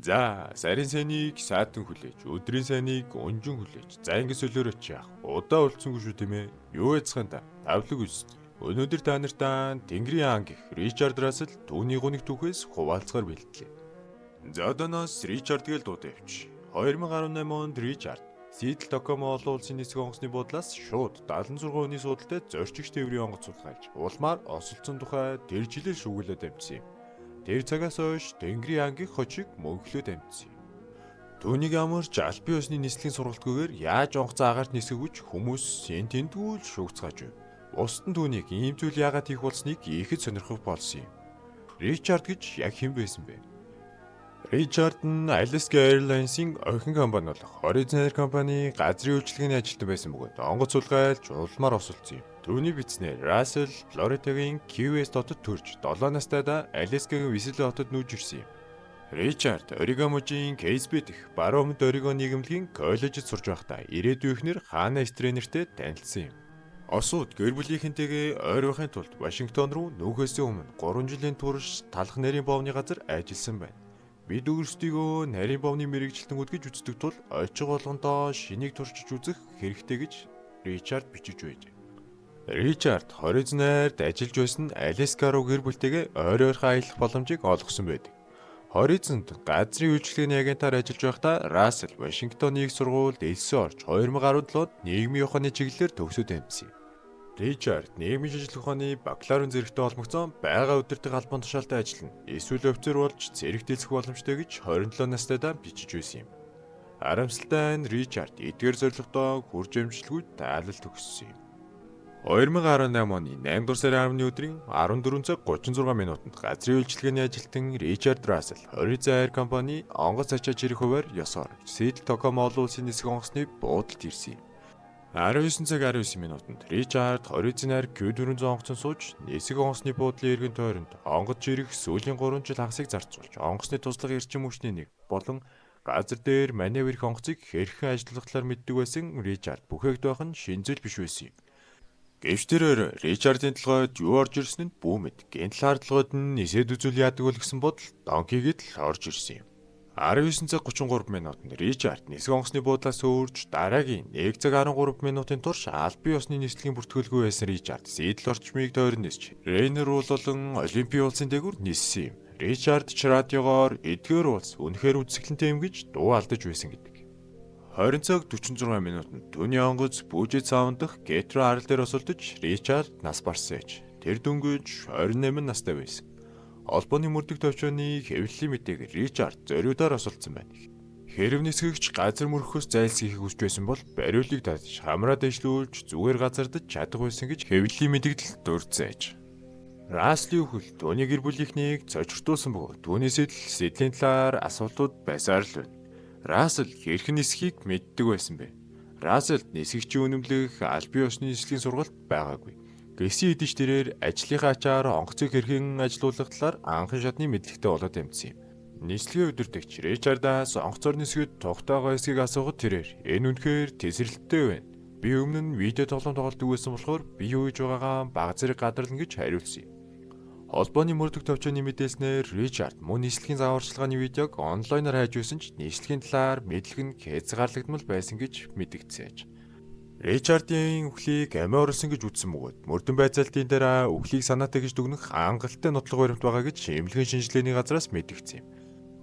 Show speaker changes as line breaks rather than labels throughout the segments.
За, сарын сайныг саатан хүлээж, өдрийн сайныг өнжин хүлээж. За ингэ солиорооч яах. Удаа болцсонгүй шүү тийм ээ. Юу яцхан та? Тавлаг үзтгий. Өнөөдөр та нартаа Тэнгэрийн аан гэх Ричард Рассел түүний гуниг түүхээс хуваалцгаар бэлтлээ. За одооноос Ричард гээл дуудаа явууч. 2018 онд Ричард Сидл Токомо олон улсын нисэх онгоцны буудлаас шууд 76 хүний суудалтай зорчигч тээврийн онгоц суулгаж улмаар осолцсон тухай тэр жилээр шүүгүүлээд амжсан юм. Тэр цагаас хойш Тэнгэрийн ангийн хочиг мөнхлөөд амжсан юм. Түүнийг амарч Альпийн усны нислэгийн сургалтгүйгээр яаж онгоцоо агаарт нисгэгвч хүмүүс тэнтгүүл шүүгцгааж байна. Бусд нь түүнийг ийм зүйл яагаад хийх болсныг ихэд сонирхох болсон юм. Ричард гэж яг хэн байсан бэ? Ричард нь Alaska Airlines-ийн охин компани болох Horizon Air компани газрын үйлчилгээний ажилтан байсан бөгөөд онгоц суулгайлж улмаар осолцсон юм. Түүний бичснээр Russell Florida-гийн Key West хотод төрж 7 настайдаа Аляскагийн Whistler хотод нүүж ирсэн юм. Ричард Орегон-ийн Кейсби дэх баруун өмнөд Орегон нийгэмлэгийн коллежид сурж байхдаа ирээдүйн эхнэр Хана Стрэнертэй танилцсан юм. Осууд гэр бүлийнхэнтэйгээ ойр байхын тулд Вашингтон руу нүүхээс өмнө 3 жилийн турш талх нарийн бовны газар ажилласан байна. Бид өөрсдийгөө нарийн бовны мэрэгчлэлтэн гэж үздэг тул ойчиг болгондоо шинийг туршиж үзэх хэрэгтэй гэж Ричард бичиж байжээ. Ричард Horizon Air-д ажиллаж байсан Аляска руу гэр бүлтэйгээ ойр ойрхон аялах боломжийг олгосон байдаг. Horizon-д газрын үйлчилгээний агентаар ажиллаж байхдаа Russell Вашингтонын их сургуульд элсэн орж 2017-д нийгмийн ухааны чиглэлээр төгсөөд амжсан юм. Ричард нийгмийн шинжилгээ ухааны бакалаврын зэрэгтэй холбогдсон байгаль удирдах албан тушаалтай ажиллана. Эсвэл офицер болж зэрэгт элсэх боломжтой гэж 27 настайдаа бичиж байсан юм. Харамсалтай нь Ричард эдгээр зорилгодоо хүрч амжилтгүй таалал төгссөн юм. 2018 оны 8 дугаар сарын 10-ны өдрийн 14 цаг 36 минутанд газрын үйлчилгээний ажилтан Ричард Рассел Horizon Air компани онгоц ачаач ирэх хуваар ёсоор Сидл Токомо олон улсын нисэх онгоцны буудалд ирсэн юм. 19 цаг 19 минутанд Ричард Horizon Air Q400 онгоцон сууж нисэх онгоцны буудлын эргэн тойронд онгоц ирэх сүүлийн 3 жил хагасыг зарцуулж онгоцны туслах эрчим хүчний нэг болон газар дээр маневр их онгоцыг хэрхэн ажиллах талаар мэддэг байсан Ричард бүхээгд байх нь шинжил биш байсан юм. Гэвч тэрээр Ричардын толгойд юу орж ирсэн нь бүү мэд. Гэнтл хардлагууд нь нисээд үзүүл яадаг бол гэсэн бодол Донкигд л орж ирсэн юм. 19 цаг 33 минутанд Ричард нисэх онгоцны буудлаас өөрж дараагийн 1 цаг 13 минутын турш Альпийн усны нислэгийн бүртгүүлгүй байсан Ричард Сидл орчмыг тойрон нисч Рейнер болон Олимпийн улсын дээгүүр ниссэн юм. Ричард ч радиогоор эдгээр улс үнэхээр үзэсгэлэнтэй юм гэж дуу алдаж байсан гэдэг. 20 цаг 46 минутанд түүний онгоц Puget Sound дахь Getro арал дээр осолдож Ричард нас барсан ээж. Тэр дөнгөж 28 настай байсан. Холбооны мөрдөх төвчөөний хэвлэлийн мэдээг Ричард зориудаар осолдсон байна. Хэрв нисгэгч газар мөрөхөөс зайлсхийхийг хүсч байсан бол бариулыг татж хамраа дэвшлүүлж зүгээр газардаж чадах байсан гэж хэвлэлийн мэдээлэл дурдсан ээж. Раслийн хөл түүний гэр бүлийнхнийг цочртуулсан бөгөөд түүний сэдлийн талаар асуултууд байсаар л байна. Рассел хэрхэн нисхийг мэддэг байсан бэ? Расселд нисгэгчийн үнэмлэх Альпийн усны нислэгийн сургалт байгаагүй. Гэсийн эдэж тэрээр ажлынхаа ачаар онгоцыг хэрхэн ажилуулах талаар анхан шатны мэдлэгтэй болоод амжсан юм. Нислэгийн удирдагч Ричардаас онгоцоор нисгээд тухтайгаа эсгийг асуухад тэрээр энэ үнэхээр тесрэлттэй байна. Би өмнө нь видео тоглоом тоглодог байсан болохоор би юу хийж байгаагаа баг зэрэг гадарлана гэж хариулсан юм. Холбооны мөрдөх төвчөөний мэдээлснээр Ричард мөн нислэгийн зааварчилгааны видеог онлайнаар хайж байсан ч нислэгийн талаар мэдлэг нь хязгаарлагдмал байсан гэж мэдэгдсэн. Ричардын үхлийг амиа оруулсан гэж үзсэн бөгөөд мөрдөн байцаалтын дараа үхлийг санаатай гэж дүгнэх хангалттай нотлого баримт байгаа гэж эмнэлгийн шинжилгээний газраас мэдэгдсэн юм.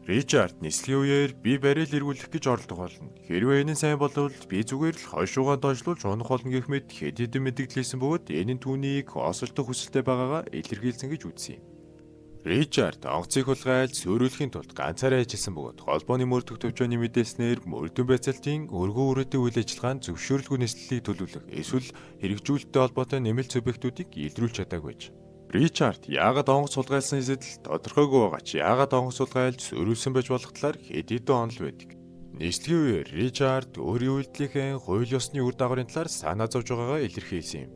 Ричард нислэгийн үеэр би барил эргүүлэх гэж оролдох болно. Хэрвээ энэ нь сайн болвол би зүгээр л хойшуугаа доошлуулж унах болно гэх мэт хэд хэдэн мэдээлсэн бөгөөд энэ нь түүнийг осолдох хүсэлтэй байгаагаа илэрхийлсэн гэж үзсэн юм. Ричард онгоцыг хулгайлж сөөрүүлэхийн тулд ганцаараа ажилласан бөгөөд холбооны мөрдөх төвчөөний мэдээлснээр мөрдөн байцаалтын өргөн үрэтийн үйл ажиллагаанд зөвшөөрлгүй нислэлийг төлөвлөх эсвэл хэрэгжүүлэлттэй холбоотой нэмэлт субъектуудыг илрүүлж чадаагүй байж. Ричард яагаад онгоц сулгайлсан хэсэд тодорхойгүй байгаа ч яагаад онгоц сулгайлж сөрүүлсэн байж болох талаар хэд хэдэн онол байдаг. Нислэгийн үеэр Ричард өөрийн үйлдэлийнхээ хууль ёсны үр дагаврын талаар санаа зовж байгаагаа илэрхийлсэн юм.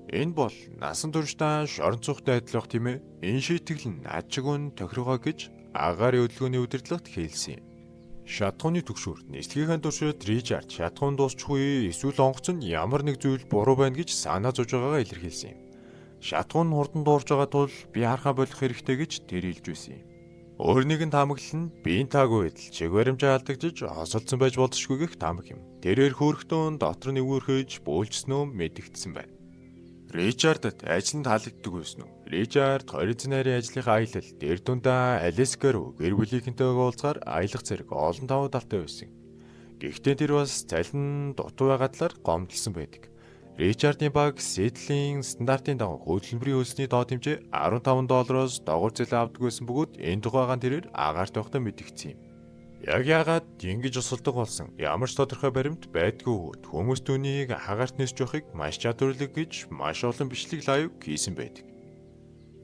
Энэ бол насан туршдаа шорон цухтай адилах тийм ээ. Энэ шийтгэл нь аж ахуйн тохиргоо гэж агаарын хөдөлгөөний удирдлагт хэлсэн юм. Шатхууны түгшүүр нислэгийнхээ туршид Ричард шатхуун дуусчих үе эсвэл онгоц нь ямар нэг зүйл буруу байна гэж санаа зовж байгаагаа илэрхийлсэн юм. Шатхуун хурдан дуурж байгаа тул би харахаа болох хэрэгтэй гэж тэр хэлж байсан юм. Өөр нэгэн таамаглал нь биеийн таагүй байдал чиг баримжаа алдагдж хосолдсон байж болзошгүй гэх таамаг юм. Тэрээр хөөрхтөн дотор нь өвөрхөж бөөлжснөө мэдэгдсэн байна. Ричардд ажил нь таалагддаг байсан уу? Ричард 20 нарийн ажлынхаа аялал дээр дундаа Алескар гэр бүлийнхэнтэйгээ уулзгаар аялах зэрэг олон давуу талтай байсан. Гэхдээ тэр бас цалин дутуу байгаа талаар гомдлсон байдаг. Ричардын баг Сидлийн стандартын дагуу хөдөлмөрийн хөлсний доод хэмжээ $15-оос доогуур зээл авдаг байсан бөгөөд энэ тухайгаан тэрээр агаарт байхдаа мэдгдсэн юм. Яг яагаад ингэж усалдаг болсон? Ямар ч тодорхой баримт байдгүй хүүд хүмүүс түүнийг хагаарт нисж явахыг маш чадварлаг гэж маш олон бичлэг лайв хийсэн байдаг.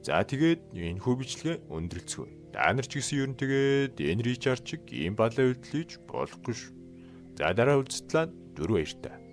За тэгээд энэ хүү бичлэгээ өндөрлцгөө. Та нар ч гэсэн ер нь тэгээд энэ Ричард чиг ийм балай үйлдэл хийж болохгүй шүү. За дараа үлдэтлээ 4 баяртай.